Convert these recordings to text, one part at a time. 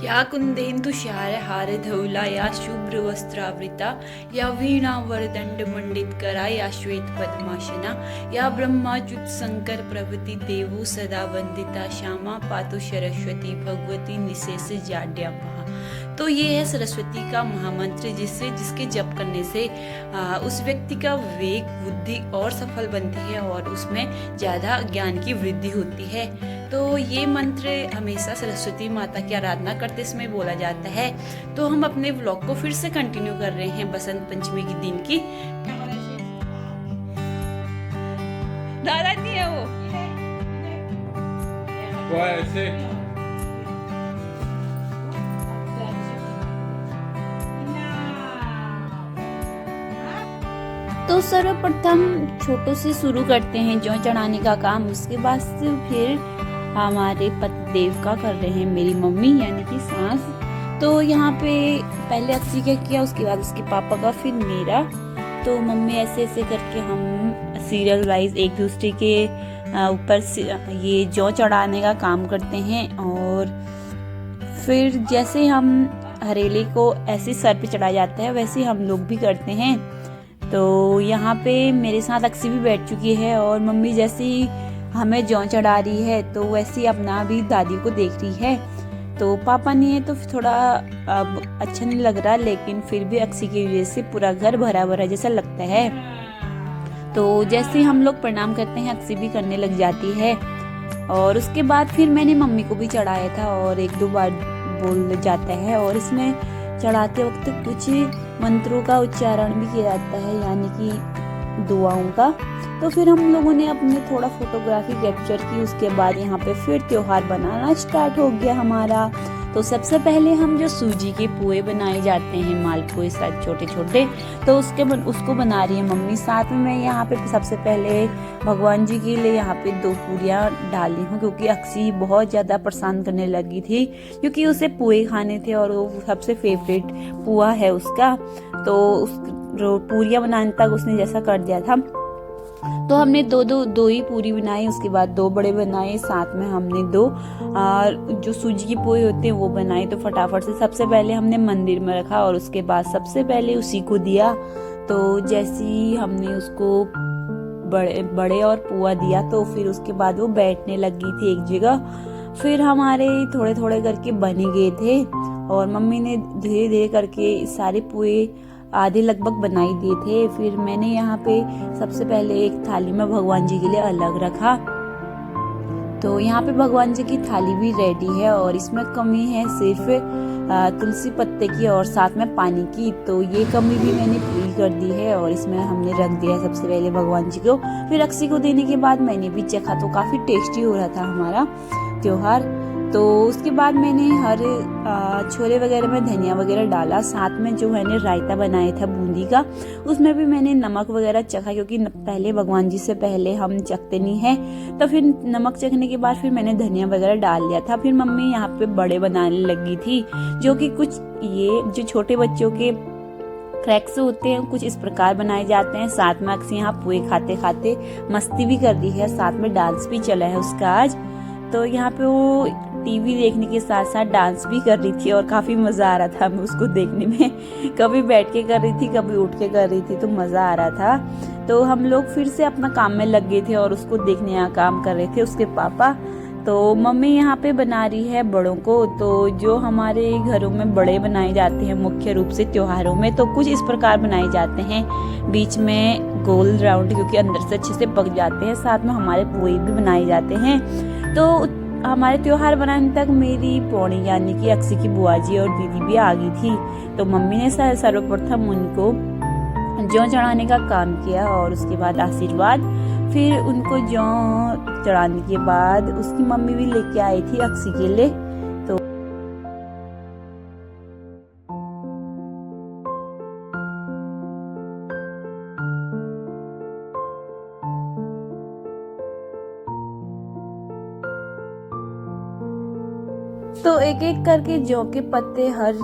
या कुंदेन्दुशारहार धौला या शुभ्र वस्त्रावृता या वीणा वरदंड मंडित करा या श्वेत पद्मासना या ब्रह्माच्युत शंकर प्रभृति देवो सदा वंदिता श्यामा पातु सरस्वती भगवती निशेष जाड्या महा। तो ये है सरस्वती का महामंत्र, जिसके जप करने से उस व्यक्ति का विवेक बुद्धि और सफल बनती है और उसमें ज़्यादा ज्ञान की वृद्धि होती है। तो ये मंत्र हमेशा सरस्वती माता की आराधना करते समय बोला जाता है। तो हम अपने व्लॉग को फिर से कंटिन्यू कर रहे हैं बसंत पंचमी के दिन की। दादा नहीं है वो ऐसे तो सर्वप्रथम छोटों से शुरू करते हैं जौ चढ़ाने का काम। उसके बाद से फिर हमारे पतिदेव का कर रहे हैं मेरी मम्मी यानी कि सास। तो यहाँ पे पहले अक्सी का किया, उसके बाद उसके पापा का, फिर मेरा। तो मम्मी ऐसे ऐसे करके हम सीरियल वाइज एक दूसरे के ऊपर ये जौ चढ़ाने का काम करते हैं। और फिर जैसे हम हरेले को ऐसे सर पे चढ़ाया जाता है वैसे हम लोग भी करते हैं। तो यहाँ पे मेरे साथ अक्सी भी बैठ चुकी है और मम्मी जैसी हमें जौ चढ़ा रही है तो वैसे ही अपना भी दादी को देख रही है। तो पापा नहीं है तो थोड़ा अच्छा नहीं लग रहा, लेकिन फिर भी अक्सी की वजह से पूरा घर भरा भरा जैसा लगता है। तो जैसे हम लोग प्रणाम करते हैं अक्सी भी करने लग जाती है। और उसके बाद फिर मैंने मम्मी को भी चढ़ाया था और एक दो बार बोल जाता है। और इसमें चढ़ाते वक्त कुछ मंत्रों का उच्चारण भी किया जाता है यानी कि दुआओं का। तो फिर हम लोगों ने अपने थोड़ा फोटोग्राफी कैप्चर की। उसके बाद यहाँ पे फिर त्योहार बनाना स्टार्ट हो गया हमारा। तो सबसे पहले हम जो सूजी के पुए बनाए जाते हैं, मालपुए शायद छोटे छोटे, तो उसको बना रही है मम्मी। साथ में मैं यहाँ पे सबसे पहले भगवान जी के लिए यहाँ पे 2 पूरियाँ डाली हूँ, क्योंकि अक्सी बहुत ज़्यादा परेशान करने लगी थी क्योंकि उसे पुए खाने थे और वो सबसे फेवरेट पुआ है उसका। तो उस पूरियाँ बनाने तक उसने जैसा कर दिया था। तो हमने दो ही पूरी बनाई, उसके बाद 2 बड़े बनाए, साथ में हमने 2 जो सूजी के पोहे होते हैं वो बनाए। तो फटाफट से सबसे पहले हमने मंदिर में रखा और उसके बाद सबसे पहले उसी को दिया। तो जैसे ही हमने उसको बड़े और पुआ दिया तो फिर उसके बाद वो बैठने लगी थी एक जगह। फिर हमारे थोड़े थोड़े करके बन ही गए थे और मम्मी ने धीरे धीरे करके सारे पुए आधे लगभग बनाई दिए थे। फिर मैंने यहाँ पे सबसे पहले एक थाली में भगवान जी के लिए अलग रखा। तो यहाँ पे भगवान जी की थाली भी रेडी है और इसमें कमी है सिर्फ तुलसी पत्ते की और साथ में पानी की। तो ये कमी भी मैंने पूरी कर दी है और इसमें हमने रख दिया सबसे पहले भगवान जी को। फिर अक्सी को देने के बाद मैंने भी चखा तो काफी टेस्टी हो रहा था हमारा त्योहार। तो उसके बाद मैंने हर छोले वगैरह में धनिया वगैरह डाला। साथ में जो मैंने रायता बनाया था बूंदी का, उसमें भी मैंने नमक वगैरह चखा, क्योंकि पहले भगवान जी से पहले हम चखते नहीं हैं। तो फिर नमक चखने के बाद फिर मैंने धनिया वगैरह डाल दिया था। फिर मम्मी यहाँ पे बड़े बनाने लगी थी, जो कि कुछ ये जो छोटे बच्चों के क्रैक्स होते हैं कुछ इस प्रकार बनाए जाते हैं। साथ में अक्सी यहाँ पुए खाते खाते मस्ती भी कर रही है, साथ में डांस भी चला है उसका आज। तो यहाँ पे वो टीवी देखने के साथ साथ डांस भी कर रही थी और काफी मजा आ रहा था हमें उसको देखने में। कभी बैठ के कर रही थी, कभी उठ के कर रही थी, तो मजा आ रहा था। तो हम लोग फिर से अपना काम में लग गए थे और उसको देखने का काम कर रहे थे उसके पापा। तो मम्मी यहाँ पे बना रही है बड़ों को। तो जो हमारे घरों में बड़े बनाए जाते हैं मुख्य रूप से त्योहारों में, तो कुछ इस प्रकार बनाए जाते हैं, बीच में गोल राउंड, क्योंकि अंदर से अच्छे से पक जाते हैं। साथ में हमारे पुए भी बनाए जाते हैं। तो हमारे त्योहार बनाने तक मेरी पौड़ी यानी कि अक्सी की बुआ जी और दीदी भी आ गई थी। तो मम्मी ने सर्वप्रथम उनको जौ चढ़ाने का काम किया और उसके बाद आशीर्वाद। फिर उनको जौ चढ़ाने के बाद उसकी मम्मी भी लेके आई थी अक्सी के लिए। तो एक एक करके जौ के पत्ते हर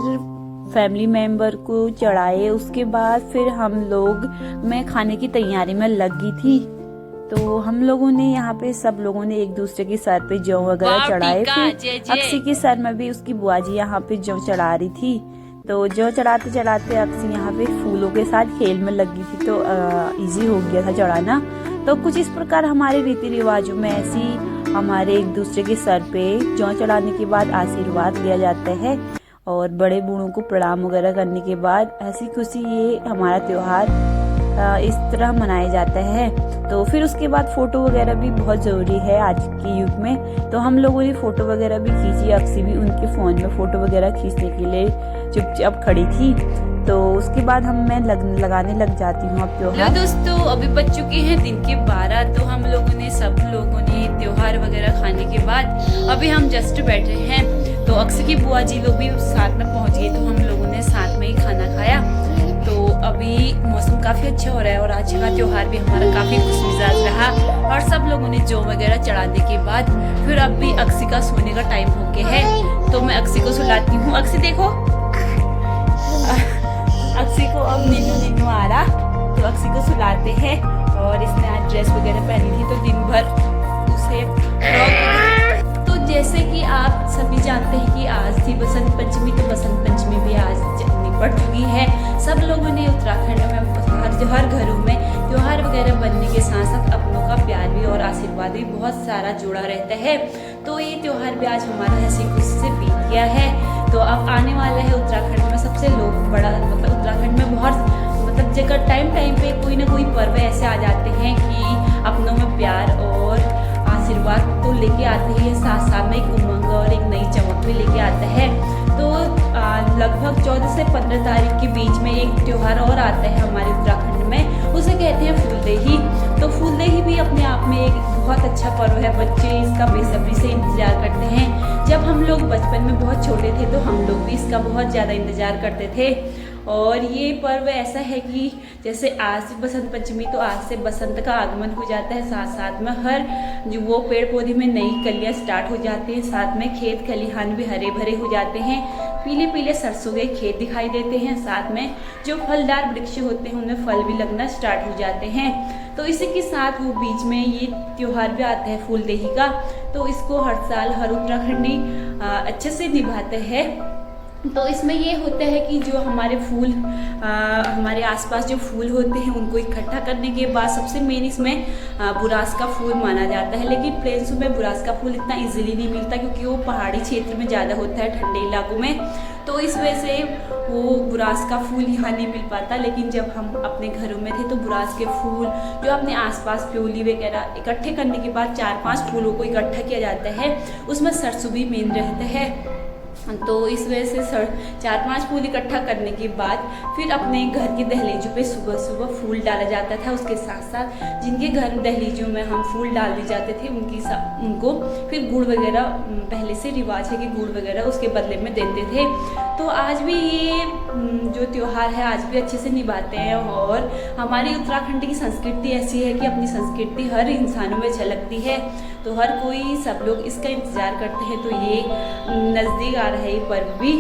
फैमिली मेंबर को चढ़ाए। उसके बाद फिर हम लोग मैं खाने की तैयारी में लग गई थी। तो हम लोगों ने यहाँ पे सब लोगों ने एक दूसरे के सर पे जौ वगैरह चढ़ाए थे। अक्सी के सर में भी उसकी बुआ जी यहाँ पे जौ चढ़ा रही थी। तो जौ चढ़ाते चढ़ाते अक्सी यहाँ पे फूलों के साथ खेल में लगी थी, तो इजी हो गया था चढ़ाना। तो कुछ इस प्रकार हमारे रीति रिवाजों में ऐसी हमारे एक दूसरे के सर पे जौ चढ़ाने के बाद आशीर्वाद लिया जाता है और बड़े बूढ़ों को प्रणाम वगैरह करने के बाद हंसी खुशी ये हमारा त्योहार इस तरह मनाया जाता है। तो फिर उसके बाद फोटो वगैरह भी बहुत ज़रूरी है आज के युग में। तो हम लोगों ने फ़ोटो वगैरह भी खींची। अक्सी भी उनके फ़ोन में फ़ोटो वगैरह खींचने के लिए चुपचाप खड़ी थी। तो उसके बाद मैं लगाने लग जाती हूँ अब त्योहार। दोस्तों अभी बज चुके हैं दिन के 12। तो हम लोगों ने सब लोगों ने त्योहार वगैरह खाने के बाद अभी हम जस्ट बैठे हैं। तो अक्सी की बुआ जी लोग भी साथ में पहुँच गए, तो हम लोगों ने साथ में ही खाना खाया। तो अभी मौसम काफ़ी अच्छा हो रहा है और आज का त्योहार भी हमारा काफ़ी खुशमिजाज रहा। और सब लोगों ने जौ वगैरह चढ़ाने के बाद फिर अब भी अक्सी का सोने का टाइम हो गया है। तो मैं अक्सी को सुलाती हूँ। अक्सी देखो, अक्सी को अब नीनू आ रहा, तो अक्सी को सुलाते हैं। और इसने आज ड्रेस वगैरह पहनी थी तो दिन भर उसे तो जैसे कि आप सभी जानते हैं कि आज थी बसंत पंचमी। तो बसंत पंचमी भी आज निपट चुकी है। सब लोगों ने उत्तराखंड में हर घरों में त्योहार वगैरह बनने के साथ साथ अपनों का प्यार भी और आशीर्वाद भी बहुत सारा जुड़ा रहता है। तो ये त्योहार भी आज हमारा हंसी खुशी से बीत गया है। तो अब आने वाला है उत्तराखंड में सबसे लोग बड़ा उत्तराखंड में बहुत जगह टाइम पे कोई ना कोई पर्व ऐसे आ जाते हैं कि अपनों में प्यार और आशीर्वाद तो लेके आते हैं, साथ साथ में एक उमंग और एक नई चमक भी लेके आता है। तो लगभग 14 से 15 तारीख के बीच में एक त्योहार और आता है हमारे उत्तराखंड में, उसे कहते हैं फूलदेही। तो फूलदेही भी अपने आप में एक बहुत अच्छा पर्व है। बच्चे इसका बेसब्री से इंतजार करते हैं। जब हम लोग बचपन में बहुत छोटे थे तो हम लोग भी इसका बहुत ज़्यादा इंतजार करते थे। और ये पर्व ऐसा है कि जैसे आज से बसंत पंचमी, तो आज से बसंत का आगमन हो जाता है। साथ साथ में हर जो वो पेड़ पौधे में नई कलियां स्टार्ट हो जाती हैं। साथ में खेत खलिहान भी हरे भरे हो जाते हैं। पीले पीले सरसों के खेत दिखाई देते हैं। साथ में जो फलदार वृक्ष होते हैं उनमें फल भी लगना स्टार्ट हो जाते हैं। तो इसी के साथ वो बीच में ये त्योहार भी आता है फूलदेही का। तो इसको हर साल हर उत्तराखंडी अच्छे से निभाते हैं। तो इसमें ये होता है कि जो हमारे फूल हमारे आसपास जो फूल होते हैं उनको इकट्ठा करने के बाद सबसे मेन इसमें बुरास का फूल माना जाता है। लेकिन प्लेन्स में बुरास का फूल इतना इजीली नहीं मिलता क्योंकि वो पहाड़ी क्षेत्र में ज़्यादा होता है, ठंडे इलाकों में। तो इस वजह से वो बुरास का फूल यहाँ नहीं मिल पाता। लेकिन जब हम अपने घरों में थे तो बुरास के फूल जो अपने आसपास प्योली वगैरह इकट्ठे करने के बाद 4-5 फूलों को इकट्ठा किया जाता है। उसमें सरसों भी मेन रहता है। तो इस वजह से 4-5 फूल इकट्ठा करने के बाद फिर अपने घर की दहलीजों पे सुबह सुबह फूल डाला जाता था। उसके साथ साथ जिनके घर दहलीजों में हम फूल डाल दिए जाते थे उनको फिर गुड़ वगैरह, पहले से रिवाज है कि गुड़ वगैरह उसके बदले में देते थे। तो आज भी ये जो त्योहार है आज भी अच्छे से निभाते हैं। और हमारी उत्तराखंड की संस्कृति ऐसी है कि अपनी संस्कृति हर इंसानों में झलकती है। तो हर कोई सब लोग इसका इंतज़ार करते हैं। तो ये नज़दीक आ रहा है ये पर्व भी।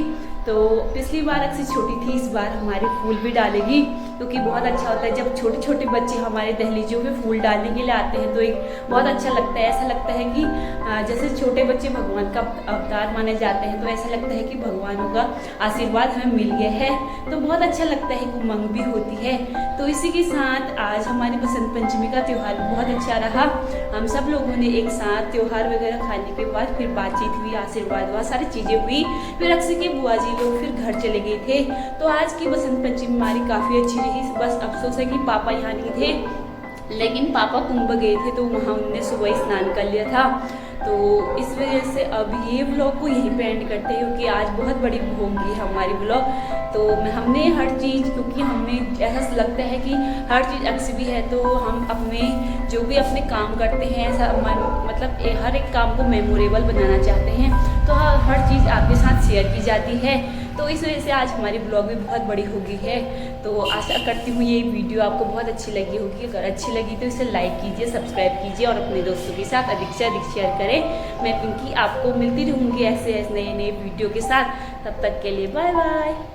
तो पिछली बार अक्सी छोटी थी, इस बार हमारे फूल भी डालेगी क्योंकि बहुत अच्छा होता है जब छोटे छोटे बच्चे हमारे दहलीजों में फूल डालने के लिए आते हैं। तो एक बहुत अच्छा लगता है। ऐसा लगता है कि जैसे छोटे बच्चे भगवान का अवतार माने जाते हैं, तो ऐसा लगता है कि भगवानों का आशीर्वाद हमें मिल गया है। तो बहुत अच्छा लगता है, उमंग भी होती है। तो इसी के साथ आज हमारी बसंत पंचमी का त्यौहार बहुत अच्छा रहा। हम सब लोगों ने एक साथ त्यौहार वगैरह खाने के बाद फिर बातचीत हुई, आशीर्वाद हुआ, सारी चीज़ें हुई। फिर अक्सी के बुआ जी लोग फिर घर चले गए थे। तो आज की बसंत पंचमी हमारी काफ़ी अच्छी रही। बस अफसोस है कि पापा यहाँ नहीं थे, लेकिन पापा कुंभ गए थे तो वहाँ उनने सुबह स्नान कर लिया था। तो इस वजह से अब ये व्लॉग को यहीं पे एंड करते हैं क्योंकि आज बहुत बड़ी होगी हमारी व्लॉग। तो हमने हर चीज़, क्योंकि हमें ऐसा लगता है कि हर चीज़ अक्सी भी है तो हम अपने जो भी अपने काम करते हैं ऐसा मतलब हर एक काम को मेमोरेबल बनाना चाहते हैं। तो हर चीज़ आपके साथ शेयर की जाती है। तो इस वजह से आज हमारी ब्लॉग भी बहुत बड़ी हो गई है। तो आशा करती हूँ ये वीडियो आपको बहुत अच्छी लगी होगी। अगर अच्छी लगी तो इसे लाइक कीजिए, सब्सक्राइब कीजिए और अपने दोस्तों के साथ अधिक से अधिक शेयर करें। मैं पिंकी आपको मिलती रहूँगी ऐसे नए वीडियो के साथ। तब तक के लिए बाय बाय।